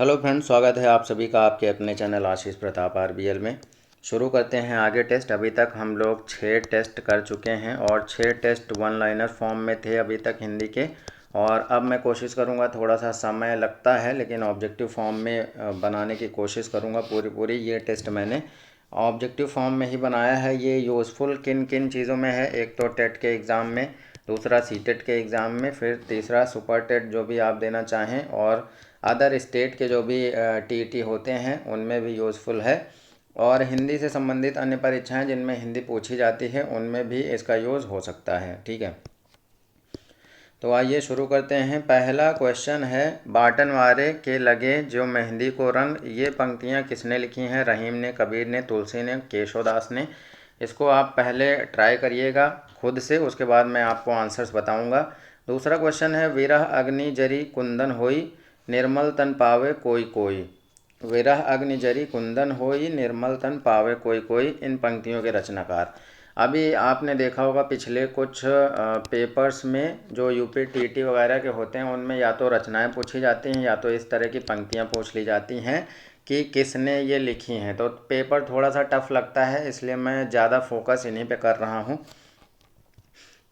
Hello friends, स्वागत है आप सभी का आपके अपने चैनल आशीष प्रताप आरबीएल में। शुरू करते हैं आगे टेस्ट। अभी तक हम लोग 6 टेस्ट कर चुके हैं और 6 टेस्ट वन लाइनर फॉर्म में थे अभी तक हिंदी के। और अब मैं कोशिश करूंगा, थोड़ा सा समय लगता है लेकिन ऑब्जेक्टिव फॉर्म में बनाने की कोशिश करूंगा पूरी। ये टेस्ट मैंने ऑब्जेक्टिव फॉर्म में ही बनाया है। ये यूज़फुल किन किन चीज़ों में है, एक तो टेट के एग्ज़ाम में, दूसरा सीटेट के एग्ज़ाम में, फिर तीसरा सुपर टेट जो भी आप देना चाहें, और अदर स्टेट के जो भी टीईटी होते हैं उनमें भी यूज़फुल है। और हिंदी से संबंधित अन्य परीक्षाएं जिनमें हिंदी पूछी जाती है उनमें भी इसका यूज़ हो सकता है। ठीक है, तो आइए शुरू करते हैं। पहला क्वेश्चन है, बाटन वारे के लगे जो मेहंदी को रंग, ये पंक्तियां किसने लिखी हैं? रहीम ने, कबीर ने, तुलसी ने, केशवदास ने। इसको आप पहले ट्राई करिएगा खुद से, उसके बाद मैं आपको आंसर्स बताऊंगा। दूसरा क्वेश्चन है, विरह अग्नि जरी कुंदन होई, निर्मल तन पावे कोई कोई। विरह अग्नि जरी कुंदन होई, निर्मल तन पावे कोई कोई, इन पंक्तियों के रचनाकार। अभी आपने देखा होगा पिछले कुछ पेपर्स में जो यूपी टीटी वगैरह के होते हैं उनमें या तो रचनाएं पूछी जाती हैं या तो इस तरह की पंक्तियां पूछ ली जाती हैं कि किसने ये लिखी हैं। तो पेपर थोड़ा सा टफ लगता है, इसलिए मैं ज़्यादा फोकस इन्हीं पे कर रहा हूँ।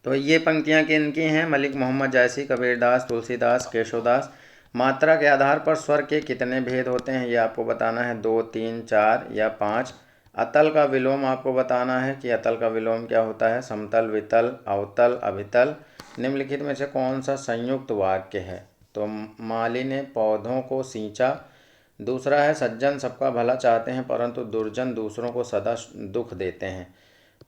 तो ये पंक्तियाँ किन की हैं? मलिक मोहम्मद जायसी, कबीरदास, तुलसीदास, केशवदास। मात्रा के आधार पर स्वर के कितने भेद होते हैं ये आपको बताना है, 2, 3, 4 या 5। अतल का विलोम आपको बताना है कि अतल का विलोम क्या होता है, समतल, वितल, अवतल, अभितल। निम्नलिखित में से कौन सा संयुक्त वाक्य है? तो माली ने पौधों को सींचा। दूसरा है, सज्जन सबका भला चाहते हैं परंतु दुर्जन दूसरों को सदा दुख देते हैं।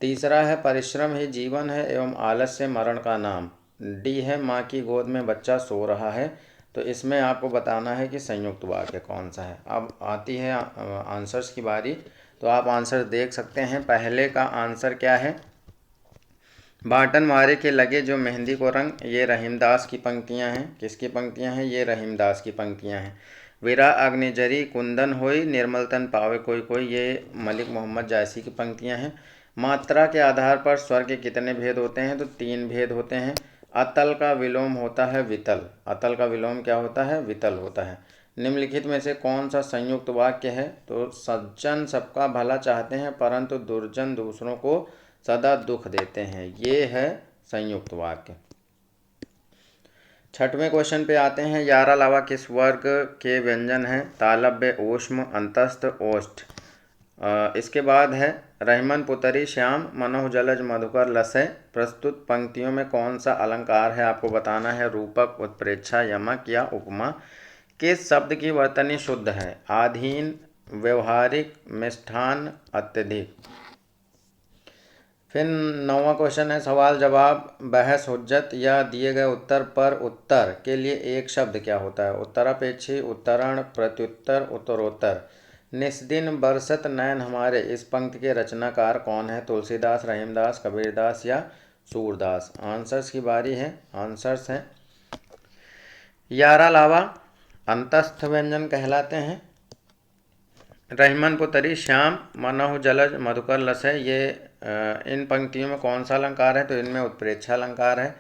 तीसरा है, परिश्रम ही जीवन है एवं आलस्य मरण का नाम। डी है, माँ की गोद में बच्चा सो रहा है। तो इसमें आपको बताना है कि संयुक्त वाक्य कौन सा है। अब आती है आंसर्स की बारी, तो आप आंसर देख सकते हैं। पहले का आंसर क्या है? बाटन वारे के लगे जो मेहंदी को रंग, ये रहीमदास की पंक्तियां हैं। किसकी पंक्तियां हैं? ये रहीमदास की पंक्तियां हैं। विरा अग्निजरी कुंदन होई, निर्मल तन पावे कोई कोई, ये मलिक मोहम्मद जायसी की पंक्तियां हैं। मात्रा के आधार पर स्वर के कितने भेद होते हैं? तो 3 भेद होते हैं। अतल का विलोम होता है वितल। अतल का विलोम क्या होता है? वितल होता है। निम्नलिखित में से कौन सा संयुक्त वाक्य है? तो सज्जन सबका भला चाहते हैं परंतु दुर्जन दूसरों को सदा दुख देते हैं, ये है संयुक्त वाक्य। छठवें क्वेश्चन पे आते हैं, यारा लावा किस वर्ग के व्यंजन हैं? तालव्य, ऊष्म, अंतस्थ, ओष्ठ। इसके बाद है, रहमन पुतरी श्याम मनोह जलज मधुकर लसय। प्रस्तुत पंक्तियों में कौन सा अलंकार है आपको बताना है? रूपक, उत्प्रेक्षा, यमक या उपमा। किस शब्द की वर्तनी शुद्ध है? आधीन, व्यवहारिक, मिष्ठान, अत्यधिक। फिर 9वां क्वेश्चन है, सवाल जवाब, बहस हुज्जत या दिए गए उत्तर पर उत्तर के लिए एक शब्द क्या होता है? उत्तरापेक्षी, उत्तरण, प्रत्युत्तर, उत्तरोत्तर। निस्दिन बरसत नैन हमारे, इस पंक्ति के रचनाकार कौन है? तुलसीदास, रहीमदास, कबीरदास या सूरदास। आंसर्स की बारी है। आंसर्स हैं, यारा लावा अंतस्थ व्यंजन कहलाते हैं। रहमन पुतरी श्याम मनोह जलज मधुकर लसय, ये इन पंक्तियों में कौन सा अलंकार है? तो इनमें उत्प्रेक्षा अलंकार है।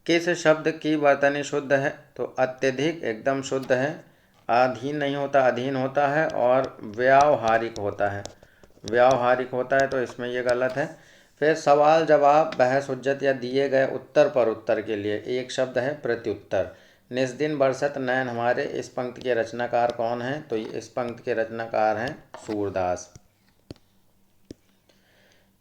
किस शब्द की वर्तनी शुद्ध है? तो अत्यधिक एकदम शुद्ध है। अधीन नहीं होता, अधीन होता है। और व्यावहारिक होता है, व्यावहारिक होता है, तो इसमें ये गलत है। फिर सवाल जवाब, बहस हुज्जत या दिए गए उत्तर पर उत्तर के लिए एक शब्द है प्रत्युत्तर। निस्दिन बरसत नैन हमारे, इस पंक्ति के रचनाकार कौन हैं? तो इस पंक्ति के रचनाकार हैं सूरदास।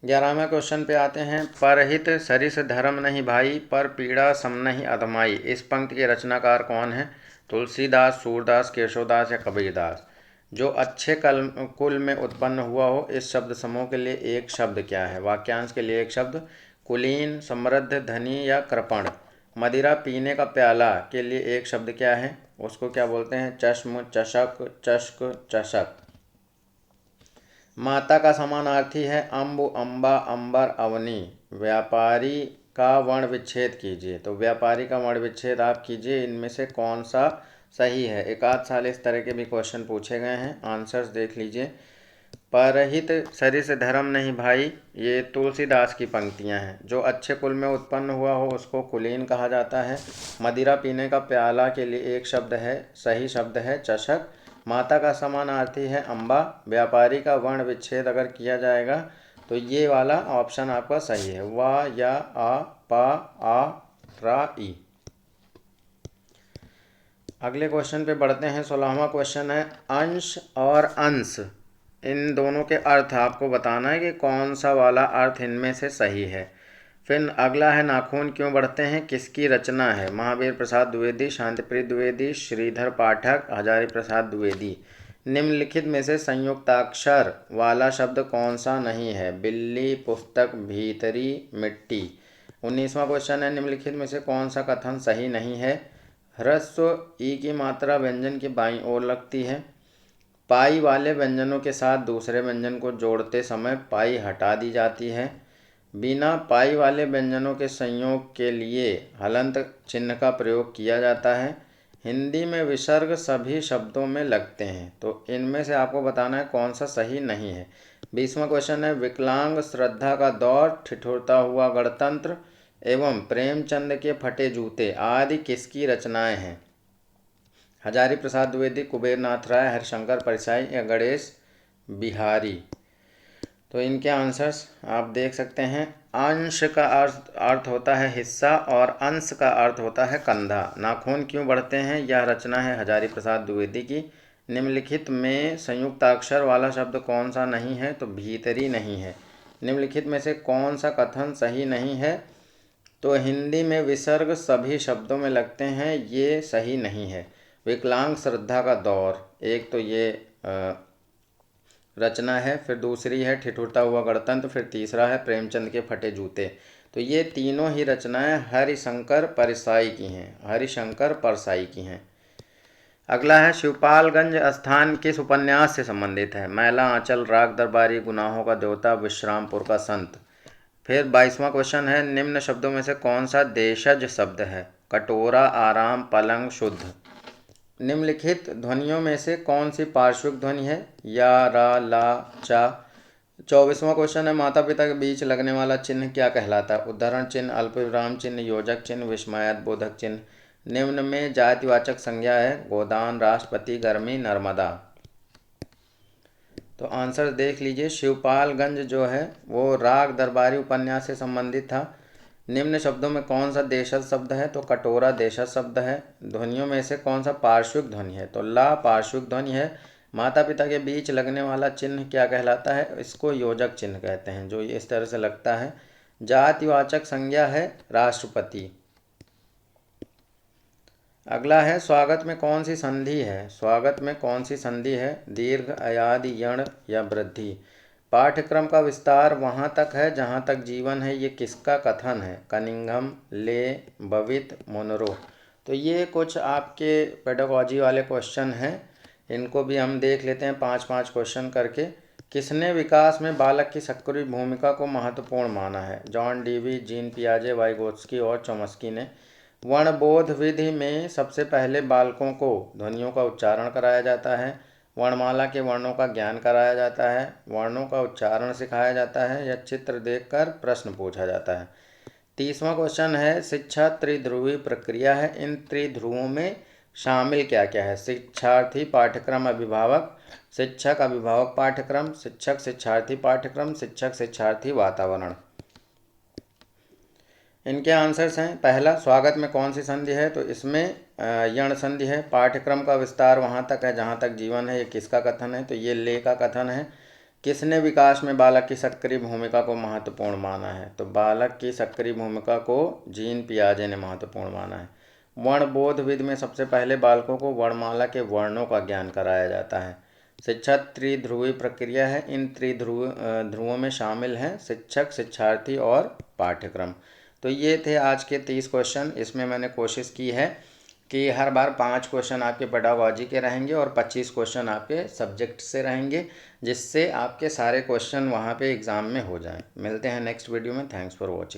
11वें क्वेश्चन पे आते हैं, परहित सरिस धर्म नहीं भाई, पर पीड़ा सम नहीं अधमाई। इस पंक्ति के रचनाकार कौन है? तुलसीदास, सूरदास, केशवदास या कबीरदास। जो अच्छे कुल में उत्पन्न हुआ हो, इस शब्द समूह के लिए एक शब्द क्या है? वाक्यांश के लिए एक शब्द, कुलीन, समृद्ध, धनी या कृपण। मदिरा पीने का प्याला के लिए एक शब्द क्या है? उसको क्या बोलते हैं? चश्म, चषक, चष्क, चषक। माता का समानार्थी है अम्बु, अम्बा, अंबर, अवनी। व्यापारी का वर्ण विच्छेद कीजिए। तो व्यापारी का वर्ण विच्छेद आप कीजिए, इनमें से कौन सा सही है? एक आध साल इस तरह के भी क्वेश्चन पूछे गए हैं। आंसर्स देख लीजिए। परहित सरिस धर्म नहीं भाई, ये तुलसीदास की पंक्तियां हैं। जो अच्छे कुल में उत्पन्न हुआ हो उसको कुलीन कहा जाता है। मदिरा पीने का प्याला के लिए एक शब्द है, सही शब्द है चषक। माता का समानार्थी है अम्बा। व्यापारी का वर्ण विच्छेद अगर किया जाएगा तो ये वाला ऑप्शन आपका सही है, वा या आ पा आ रा ई। अगले क्वेश्चन पे बढ़ते हैं। 16वां क्वेश्चन है अंश और अंश, इन दोनों के अर्थ आपको बताना है कि कौन सा वाला अर्थ इनमें से सही है। फिर अगला है नाखून क्यों बढ़ते हैं, किसकी रचना है, महावीर प्रसाद द्विवेदी, शांतिप्रिय द्विवेदी, श्रीधर पाठक, हजारी प्रसाद द्विवेदी। निम्नलिखित में से संयुक्ताक्षर वाला शब्द कौन सा नहीं है, बिल्ली, पुस्तक, भीतरी, मिट्टी। 19वां क्वेश्चन है निम्नलिखित में से कौन सा कथन सही नहीं है, ह्रस्व ई की मात्रा व्यंजन की बाईं ओर लगती है, पाई वाले व्यंजनों के साथ दूसरे व्यंजन को जोड़ते समय पाई हटा दी जाती है, बिना पाई वाले व्यंजनों के संयोग के लिए हलंत चिन्ह का प्रयोग किया जाता है, हिंदी में विसर्ग सभी शब्दों में लगते हैं। तो इनमें से आपको बताना है कौन सा सही नहीं है। 20वां क्वेश्चन है विकलांग, श्रद्धा का दौर, ठिठुरता हुआ गणतंत्र एवं प्रेमचंद के फटे जूते आदि किसकी रचनाएं हैं, हजारी प्रसाद द्विवेदी, कुबेर नाथ राय, हरिशंकर परसाई या गणेश बिहारी। तो इनके आंसर्स आप देख सकते हैं। अंश का अर्थ होता है हिस्सा और अंश का अर्थ होता है कंधा। नाखून क्यों बढ़ते हैं, यह रचना है हजारी प्रसाद द्विवेदी की। निम्नलिखित में संयुक्ताक्षर वाला शब्द कौन सा नहीं है, तो भीतरी नहीं है। निम्नलिखित में से कौन सा कथन सही नहीं है, तो हिंदी में विसर्ग सभी शब्दों में लगते हैं, ये सही नहीं है। विकलांग, श्रद्धा का दौर, एक तो ये रचना है, फिर दूसरी है ठिठुरता हुआ गणतंत्र, फिर तीसरा है प्रेमचंद के फटे जूते। तो ये तीनों ही रचनाएं हरिशंकर परसाई की हैं, हरिशंकर परसाई की हैं। अगला है शिवपालगंज स्थान किस उपन्यास से संबंधित है, मैला आंचल, राग दरबारी, गुनाहों का देवता, विश्रामपुर का संत। फिर 22वां क्वेश्चन है निम्न शब्दों में से कौन सा देशज शब्द है, कटोरा, आराम, पलंग, शुद्ध। निम्नलिखित ध्वनियों में से कौन सी पार्श्विक ध्वनि है, या, रा, ला, चा। 24वां क्वेश्चन है माता पिता के बीच लगने वाला चिन्ह क्या कहलाता है, उद्धरण चिन्ह, अल्पविराम चिन्ह, योजक चिन्ह, विस्मयात बोधक चिन्ह। निम्न में जातिवाचक संज्ञा है गोदान, राष्ट्रपति, गर्मी, नर्मदा। तो आंसर देख लीजिए। शिवपालगंज जो है वो राग दरबारी उपन्यास से संबंधित था। निम्न शब्दों में कौन सा देशज शब्द है, तो कटोरा देशज शब्द है। ध्वनियों में से कौन सा पार्श्विक ध्वनि है, तो ला पार्श्विक ध्वनि है। माता पिता के बीच लगने वाला चिन्ह क्या कहलाता है, इसको योजक चिन्ह कहते हैं, जो इस तरह से लगता है। जातिवाचक संज्ञा है राष्ट्रपति। अगला है स्वागत में कौन सी संधि है, स्वागत में कौन सी संधि है, दीर्घ, अयादि, यण या वृद्धि। पाठ्यक्रम का विस्तार वहाँ तक है जहाँ तक जीवन है, ये किसका कथन है, कनिंघम, ले, बवित, मुनरो। तो ये कुछ आपके पेडागॉजी वाले क्वेश्चन हैं, इनको भी हम देख लेते हैं 5-5 क्वेश्चन करके। किसने विकास में बालक की सक्रिय भूमिका को महत्वपूर्ण माना है, जॉन डीवी, जीन पियाजे, वाइगोत्स्की और चॉम्स्की ने। वर्णबोध विधि में सबसे पहले बालकों को ध्वनियों का उच्चारण कराया जाता है, वर्णमाला के वर्णों का ज्ञान कराया जाता है, वर्णों का उच्चारण सिखाया जाता है या चित्र देखकर प्रश्न पूछा जाता है। 30वां क्वेश्चन है शिक्षा त्रिध्रुवी प्रक्रिया है, इन त्रिध्रुवों में शामिल क्या क्या है, शिक्षार्थी, पाठ्यक्रम, अभिभावक, शिक्षक अभिभावक पाठ्यक्रम, शिक्षक शिक्षार्थी पाठ्यक्रम, शिक्षक शिक्षार्थी वातावरण। इनके आंसर्स हैं। पहला, स्वागत में कौन सी संधि है, तो इसमें यण संधि है। पाठ्यक्रम का विस्तार वहाँ तक है जहाँ तक जीवन है, ये किसका कथन है, तो ये ले का कथन है। किसने विकास में बालक की सक्रिय भूमिका को महत्वपूर्ण माना है, तो बालक की सक्रिय भूमिका को जीन पियाजे ने महत्वपूर्ण माना है। वर्णबोध विधि में सबसे पहले बालकों को वर्णमाला के वर्णों का ज्ञान कराया जाता है। शिक्षा त्रिध्रुवी प्रक्रिया है, इन ध्रुवों में शामिल हैं शिक्षक, शिक्षार्थी और पाठ्यक्रम। तो ये थे आज के 30 क्वेश्चन। इसमें मैंने कोशिश की है कि हर बार 5 क्वेश्चन आपके पेडागॉजी के रहेंगे और 25 क्वेश्चन आपके सब्जेक्ट से रहेंगे, जिससे आपके सारे क्वेश्चन वहाँ पे एग्ज़ाम में हो जाएं। मिलते हैं नेक्स्ट वीडियो में। Thanks for watching.